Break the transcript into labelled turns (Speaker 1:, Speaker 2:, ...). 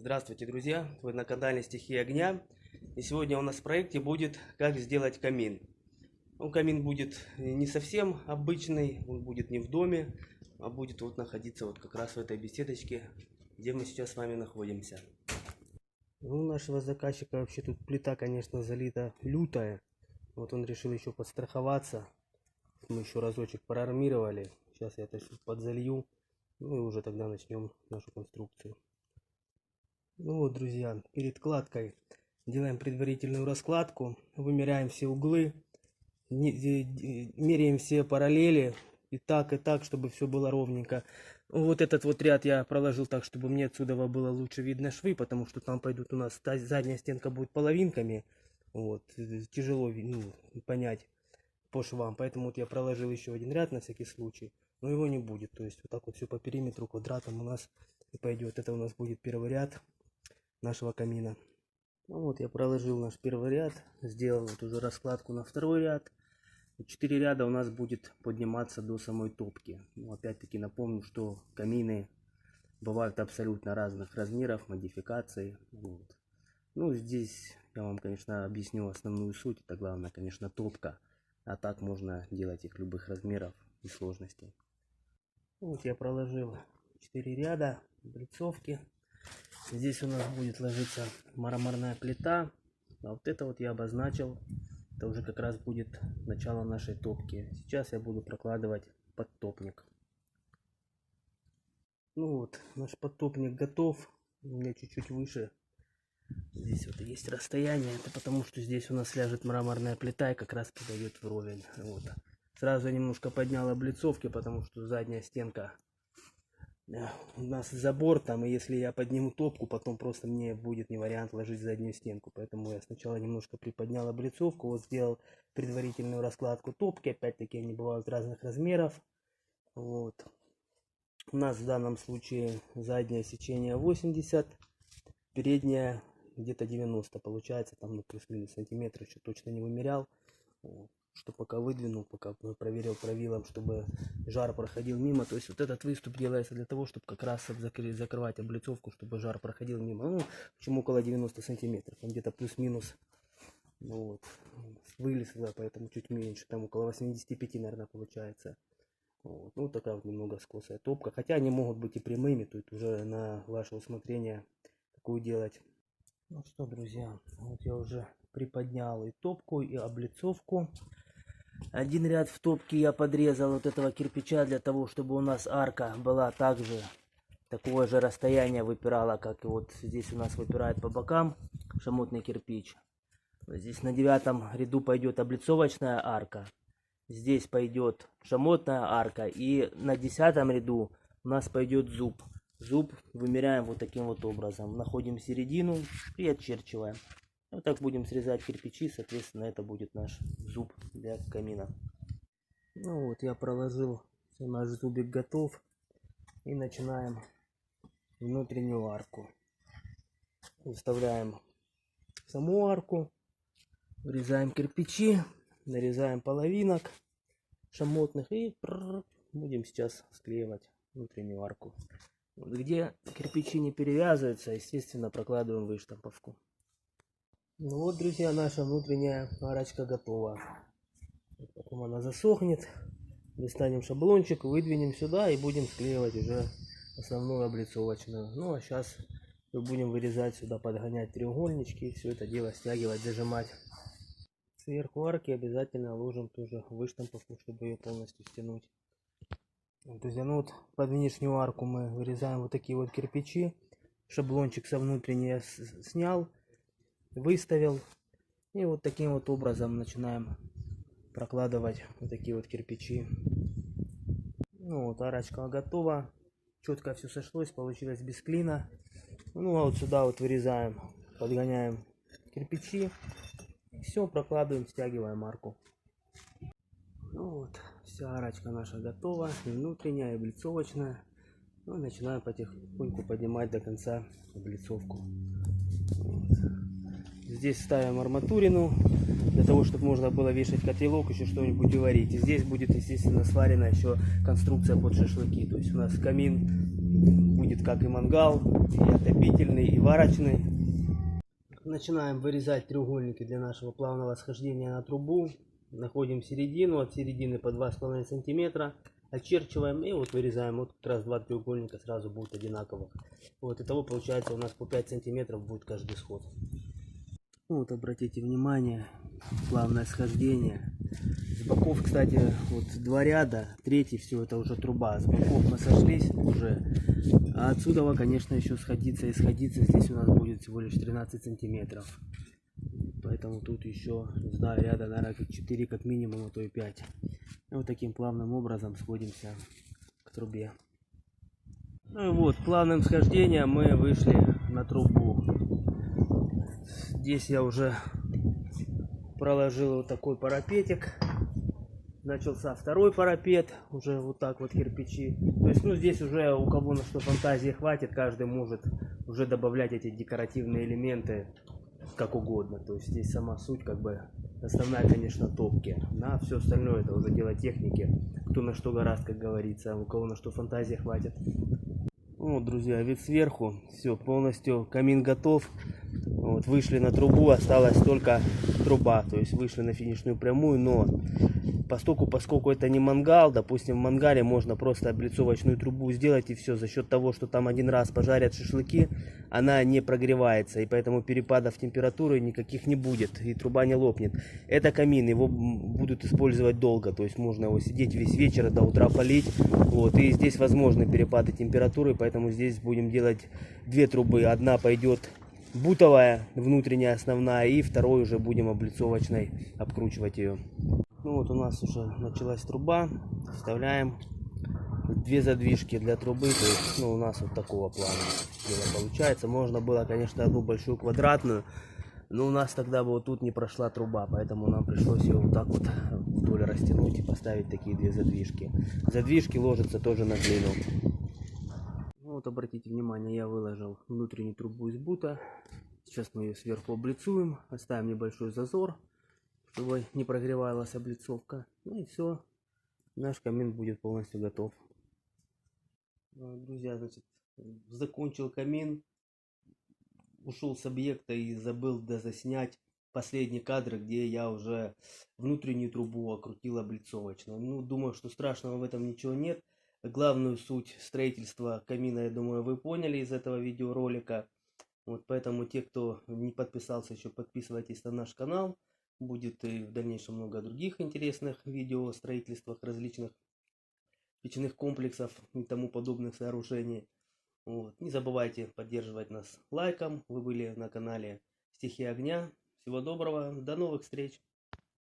Speaker 1: Здравствуйте, друзья! Вы на канале Стихия Огня. И сегодня у нас в проекте будет как сделать камин. Камин будет не совсем обычный, он будет не в доме, а будет находиться как раз в этой беседочке, где мы сейчас с вами находимся. У нашего заказчика вообще тут плита, конечно, залита лютая. Вот он решил еще подстраховаться. Мы еще разочек проармировали. Сейчас я это все подзалью. И уже тогда начнем нашу конструкцию. Друзья, перед кладкой делаем предварительную раскладку, вымеряем все углы, меряем все параллели и так, чтобы все было ровненько. Вот этот вот ряд я проложил так, чтобы мне отсюда было лучше видно швы, потому что там пойдут у нас, задняя стенка будет половинками, тяжело понять по швам, поэтому я проложил еще один ряд на всякий случай, но его не будет, то есть вот так вот все по периметру квадратом у нас и пойдет. Это у нас будет первый ряд нашего камина. Я проложил наш первый ряд, сделал уже раскладку на второй ряд. 4 ряда у нас будет подниматься до самой топки. Опять-таки напомню, что камины бывают абсолютно разных размеров, модификаций. Здесь я вам, конечно, объясню основную суть. Это главное, конечно, топка. А так можно делать их любых размеров и сложностей. Я проложил 4 ряда облицовки. Здесь у нас будет ложиться мраморная плита. А вот это я обозначил. Это уже как раз будет начало нашей топки. Сейчас я буду прокладывать подтопник. Наш подтопник готов. У меня чуть-чуть выше. Здесь есть расстояние. Это потому, что здесь у нас ляжет мраморная плита и как раз подойдет вровень. Сразу я немножко поднял облицовки, потому что задняя стенка у нас забор там, и если я подниму топку, потом просто мне будет не вариант ложить заднюю стенку. Поэтому я сначала немножко приподнял облицовку, сделал предварительную раскладку топки. Опять-таки они бывают разных размеров. У нас в данном случае заднее сечение 80, переднее где-то 90 получается, там плюс-минус сантиметр, еще точно не вымерял. Что пока выдвинул, пока проверил правилом, чтобы жар проходил мимо. То есть этот выступ делается для того, чтобы как раз закрывать облицовку, чтобы жар проходил мимо. Почему около 90 сантиметров, там где-то плюс-минус. Вылез туда, поэтому чуть меньше, там около 85, наверное, получается. Такая немного скосая топка. Хотя они могут быть и прямыми, то есть уже на ваше усмотрение, какую делать. Что, друзья, я уже приподнял и топку, и облицовку. Один ряд в топке я подрезал от этого кирпича для того, чтобы у нас арка была также такого же расстояния выпирала, как и здесь у нас выпирает по бокам шамотный кирпич. Здесь на 9 ряду пойдет облицовочная арка. Здесь пойдет шамотная арка. И на 10 ряду у нас пойдет зуб. Зуб вымеряем таким образом. Находим середину и отчерчиваем. Так будем срезать кирпичи, соответственно, это будет наш зуб для камина. Я проложил, наш зубик готов. И начинаем внутреннюю арку. Вставляем саму арку, вырезаем кирпичи, нарезаем половинок шамотных и будем сейчас склеивать внутреннюю арку. Где кирпичи не перевязываются, естественно, прокладываем выштамповку. Друзья, наша внутренняя арочка готова. Потом она засохнет. Достанем шаблончик, выдвинем сюда и будем склеивать уже основную облицовочную. А сейчас мы будем вырезать сюда, подгонять треугольнички и все это дело стягивать, зажимать. Сверху арки обязательно ложим тоже выштамповку, чтобы ее полностью стянуть. Друзья, под внешнюю арку мы вырезаем такие кирпичи. Шаблончик со внутренней я снял, выставил. И таким образом начинаем прокладывать такие кирпичи. Арочка готова. Четко все сошлось, получилось без клина. Сюда вырезаем, подгоняем кирпичи. Все, прокладываем, стягиваем арку. Вся арочка наша готова, и внутренняя, и облицовочная. Начинаем потихоньку поднимать до конца облицовку. Здесь ставим арматурину, для того, чтобы можно было вешать котелок, еще что-нибудь и варить. И здесь будет, естественно, сварена еще конструкция под шашлыки. То есть у нас камин будет как и мангал, и отопительный, и варочный. Начинаем вырезать треугольники для нашего плавного схождения на трубу. Находим середину, от середины по 2,5 сантиметра. Очерчиваем и вот вырезаем. Вот как раз два треугольника сразу будут одинаковых. Вот, итого получается у нас по 5 сантиметров будет каждый сход. Вот, обратите внимание, плавное схождение. С боков, кстати, вот два ряда, третий, все это уже труба. С боков мы сошлись уже. А отсюда, конечно, еще сходиться и сходиться. Здесь у нас будет всего лишь 13 сантиметров. Поэтому тут еще, не знаю, ряда, наверное, 4 как минимум, а то и 5. И вот таким плавным образом сходимся к трубе. Ну и вот, плавным схождением мы вышли на трубу. Здесь я уже проложил вот такой парапетик. Начался второй парапет, уже вот так вот кирпичи. То есть, ну, здесь уже у кого на что фантазии хватит, каждый может уже добавлять эти декоративные элементы как угодно. То есть, здесь сама суть, как бы, основная, конечно, топки. На все остальное это уже дело техники. Кто на что гораст, как говорится, у кого на что фантазии хватит. Вот, друзья, вид сверху. Все, полностью камин готов. Вот, вышли на трубу, осталась только труба. То есть, вышли на финишную прямую, но поскольку это не мангал, допустим, в мангале можно просто облицовочную трубу сделать и все. За счет того, что там один раз пожарят шашлыки, она не прогревается, и поэтому перепадов температуры никаких не будет, и труба не лопнет. Это камин, его будут использовать долго, то есть можно его сидеть весь вечер до утра полить. Вот, и здесь возможны перепады температуры, поэтому здесь будем делать две трубы. Одна пойдет бутовая, внутренняя основная, и второй уже будем облицовочной обкручивать ее. Ну вот у нас уже началась труба, вставляем две задвижки для трубы, то есть, ну, у нас вот такого плана дело получается. Можно было, конечно, одну большую квадратную, но у нас тогда бы вот тут не прошла труба, поэтому нам пришлось ее вот так вот вдоль растянуть и поставить такие две задвижки. Задвижки ложатся тоже на длину. Ну вот, обратите внимание, я выложил внутреннюю трубу из бута. Сейчас мы ее сверху облицуем, оставим небольшой зазор, чтобы не прогревалась облицовка. Ну и все, наш камин будет полностью готов. Друзья, значит, закончил камин, ушел с объекта и забыл дозаснять последний кадр, где я уже внутреннюю трубу окрутил облицовочно. Ну, думаю, что страшного в этом ничего нет. Главную суть строительства камина, я думаю, вы поняли из этого видеоролика. Вот поэтому те, кто не подписался еще, подписывайтесь на наш канал. Будет и в дальнейшем много других интересных видео о строительствах различных печных комплексов и тому подобных сооружений. Вот. Не забывайте поддерживать нас лайком. Вы были на канале Стихия Огня. Всего доброго, до новых встреч!